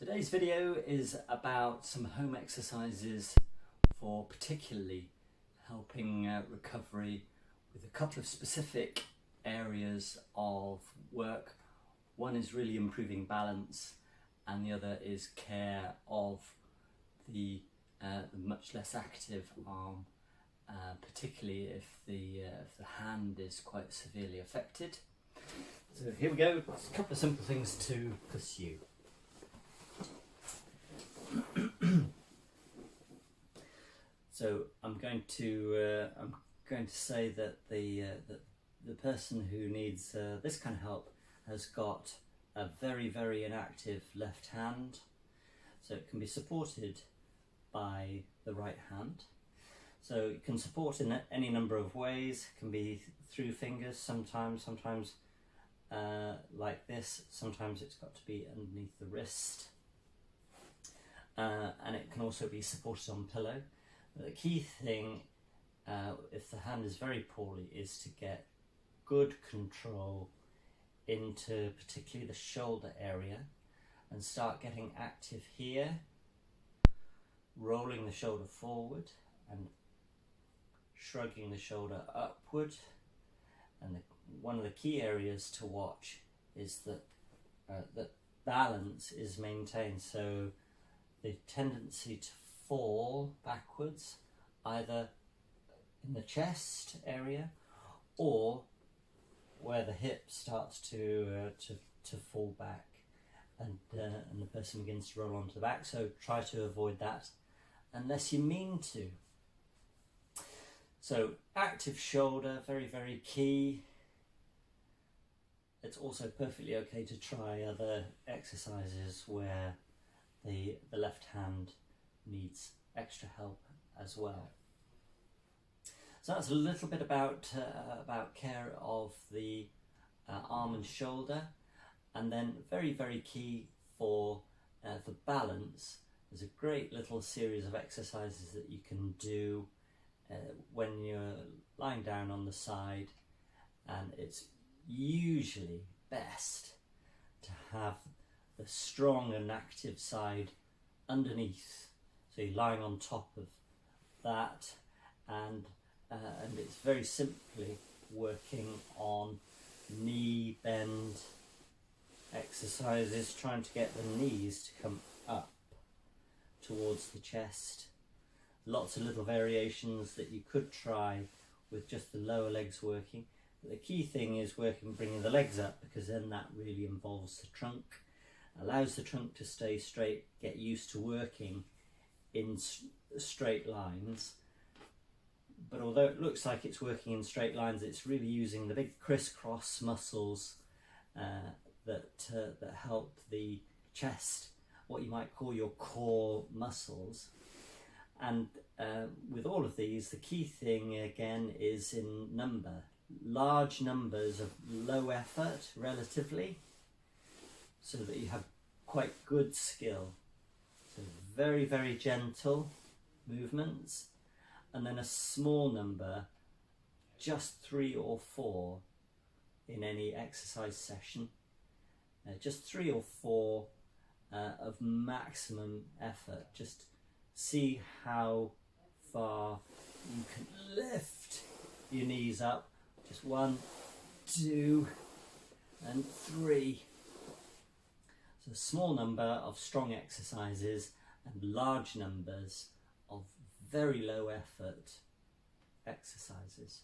Today's video is about some home exercises for particularly helping recovery with a couple of specific areas of work. One is really improving balance and the other is care of the much less active arm, particularly if the hand is quite severely affected. So here we go, a couple of simple things to pursue. So I'm going to say that the person who needs this kind of help has got a very inactive left hand, so it can be supported by the right hand. So it can support in any number of ways. It can be through fingers sometimes like this. Sometimes it's got to be underneath the wrist. And it can also be supported on pillow. The key thing, if the hand is very poorly, is to get good control into particularly the shoulder area and start getting active here, rolling the shoulder forward and shrugging the shoulder upward. And one of the key areas to watch is that that balance is maintained. So the tendency to fall backwards, either in the chest area or where the hip starts to fall back, and the person begins to roll onto the back. So try to avoid that unless you mean to. So active shoulder, very key. It's also perfectly okay to try other exercises where the left hand needs extra help as well. So that's a little bit about care of the arm and shoulder, and then very key for balance. There's a great little series of exercises that you can do when you're lying down on the side, and it's usually best to have the strong and active side underneath, so you're lying on top of that, and it's very simply working on knee bend exercises, trying to get the knees to come up towards the chest. Lots of little variations that you could try with just the lower legs working, but the key thing is bringing the legs up, because then that really involves the trunk, allows the trunk to stay straight, get used to working in straight lines. But although it looks like it's working in straight lines, it's really using the big crisscross muscles that help the chest, what you might call your core muscles. And with all of these, the key thing again is in number. Large numbers of low effort relatively, so that you have quite good skill. So very gentle movements, and then a small number, just 3 or 4 in any exercise session. Just 3 or 4 of maximum effort. Just see how far you can lift your knees up. Just 1, 2 and 3. So a small number of strong exercises and large numbers of very low effort exercises.